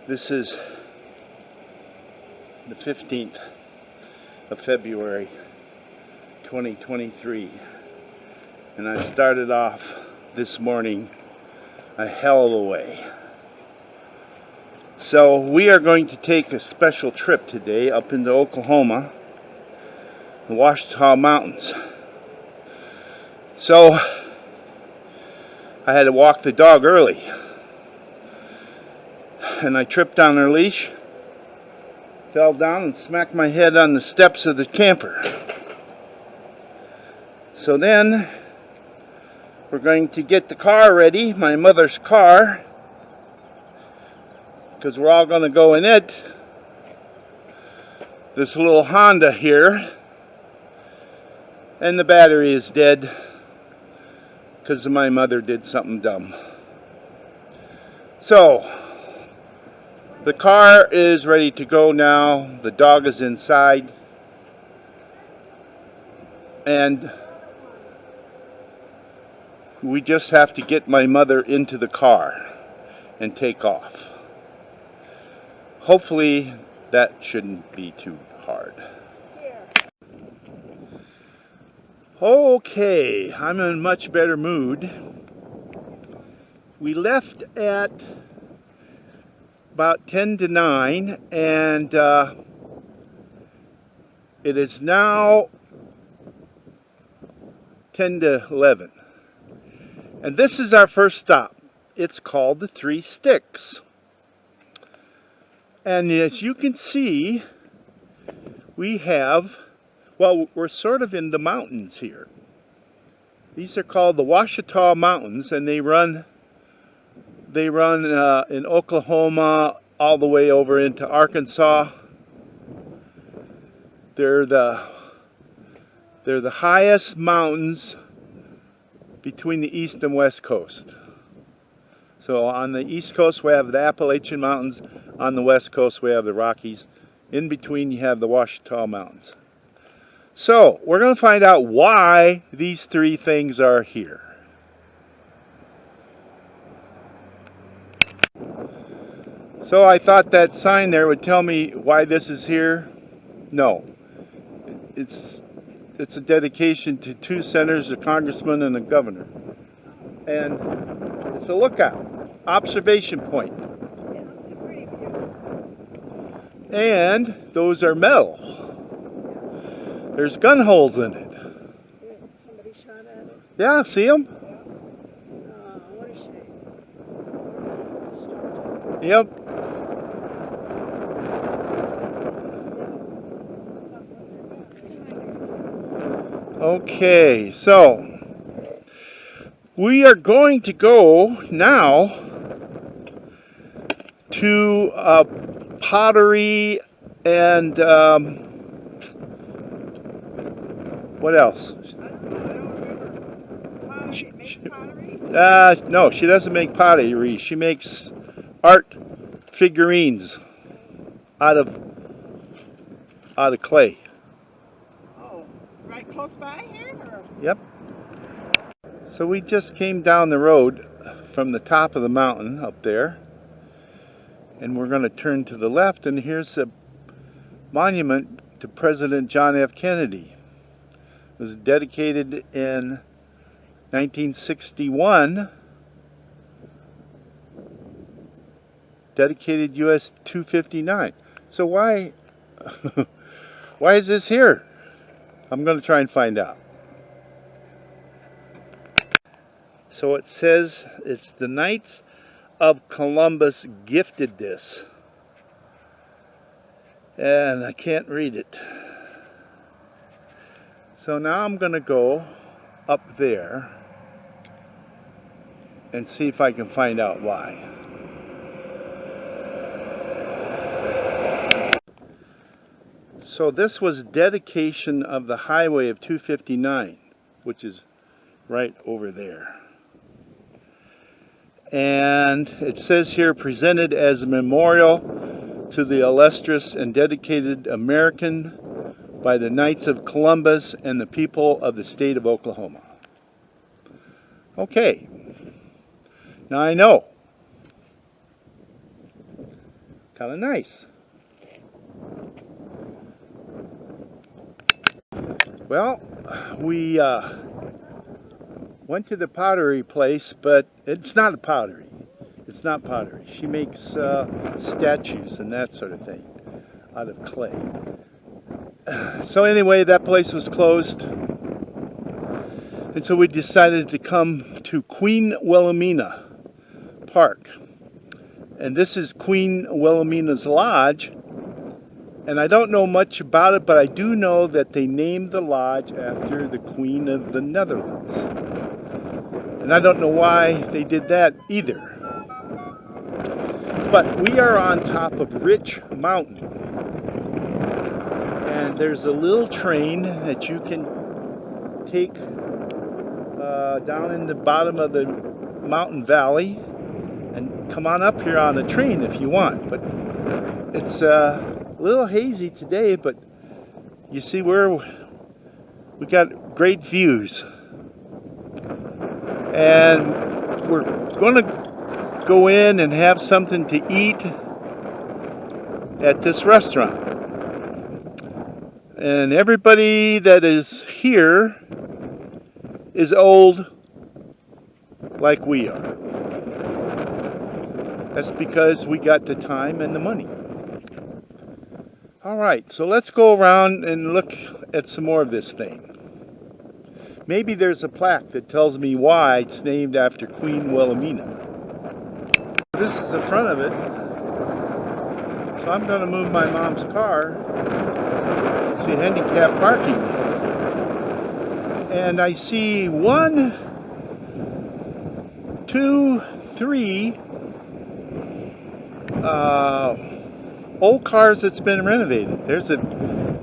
This is the 15th of February 2023, and I started off this morning a hell of a way. So we are going to take a special trip today up into Oklahoma, the Ouachita Mountains. So I had to walk the dog early, and I tripped on her leash, fell down and smacked my head on the steps of the camper. So then we're going to get the car ready, my mother's car, because we're all going to go in it. This little Honda here, and the battery is dead because my mother did something dumb. So the car is ready to go now. The dog is inside, and we just have to get my mother into the car and take off. Hopefully that shouldn't be too hard. Okay, I'm in a much better mood. We left at about 10 to 9, and it is now 10 to 11. And this is our first stop. It's called the 3 Sticks. And as you can see, we have, well, we're sort of in the mountains here. These are called the Ouachita Mountains, and they run in Oklahoma all the way over into Arkansas. They're the highest mountains between the east and west coast. So on the east coast we have the Appalachian Mountains, on the west coast we have the Rockies. In between you have the Ouachita Mountains. So we're going to find out why these three things are here. So I thought that sign there would tell me why this is here. No. It's a dedication to 2 senators, a congressman, and a governor. And it's a lookout, observation point. Yeah, it's a pretty view. And those are metal. There's gun holes in it. Yeah, somebody shot at it. Yeah, see them? What a shame. Yep. Okay, so we are going to go now to pottery and what else? No, she doesn't make pottery. She makes art figurines out of clay. Right close by here? Or? Yep. So we just came down the road from the top of the mountain up there, and we're going to turn to the left, and here's a monument to President John F. Kennedy. It was dedicated in 1961, dedicated US 259. So why is this here? I'm going to try and find out. So it says it's the Knights of Columbus gifted this. And I can't read it. So now I'm going to go up there and see if I can find out why. So this was dedication of the highway of 259, which is right over there. And it says here, presented as a memorial to the illustrious and dedicated American by the Knights of Columbus and the people of the state of Oklahoma. Okay. Now I know kind of nice. Well, we went to the pottery place, but it's not a pottery. It's not pottery. She makes statues and that sort of thing out of clay. So anyway, that place was closed. And so we decided to come to Queen Wilhelmina Park. And this is Queen Wilhelmina's Lodge. And I don't know much about it, but I do know that they named the lodge after the Queen of the Netherlands. And I don't know why they did that either. But we are on top of Rich Mountain. And there's a little train that you can take down in the bottom of the mountain valley and come on up here on the train if you want. But it's a little hazy today, but you see we got great views. And we're going to go in and have something to eat at this restaurant. And everybody that is here is old like we are. That's because we got the time and the money. Alright, so let's go around and look at some more of this thing. Maybe there's a plaque that tells me why it's named after Queen Wilhelmina. This is the front of it. So I'm going to move my mom's car to handicap parking. And I see 1, 2, 3 old cars that's been renovated. There's a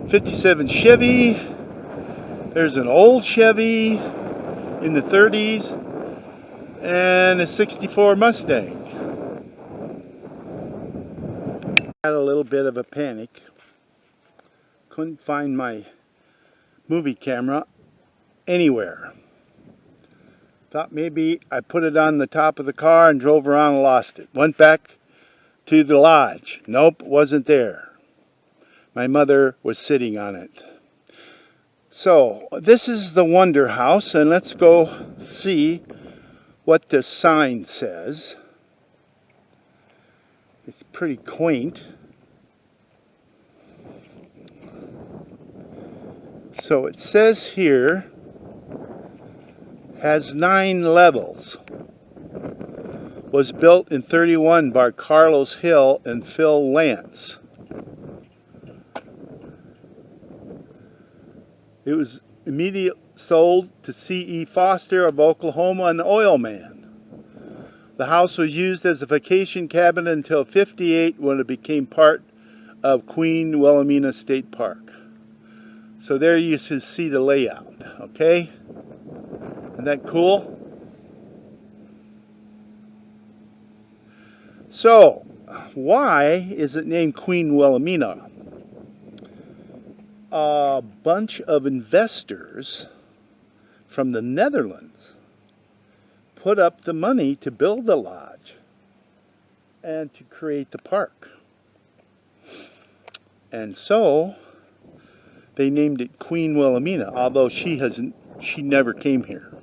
57 Chevy. There's an old Chevy in the 30s and a 64 Mustang. Had a little bit of a panic. Couldn't find my movie camera anywhere. Thought maybe I put it on the top of the car and drove around and lost it. Went back to the lodge. Nope, wasn't there. My mother was sitting on it. So, this is the Wonder House, and let's go see what the sign says. It's pretty quaint. So it says here, has 9 levels. Was built in 31 by Carlos Hill and Phil Lance. It was immediately sold to C.E. Foster of Oklahoma, an oil man. The house was used as a vacation cabin until '58 when it became part of Queen Wilhelmina State Park. So there you can see the layout, okay? Isn't that cool? So, why is it named Queen Wilhelmina? A bunch of investors from the Netherlands put up the money to build the lodge and to create the park. And so they named it Queen Wilhelmina, although she never came here.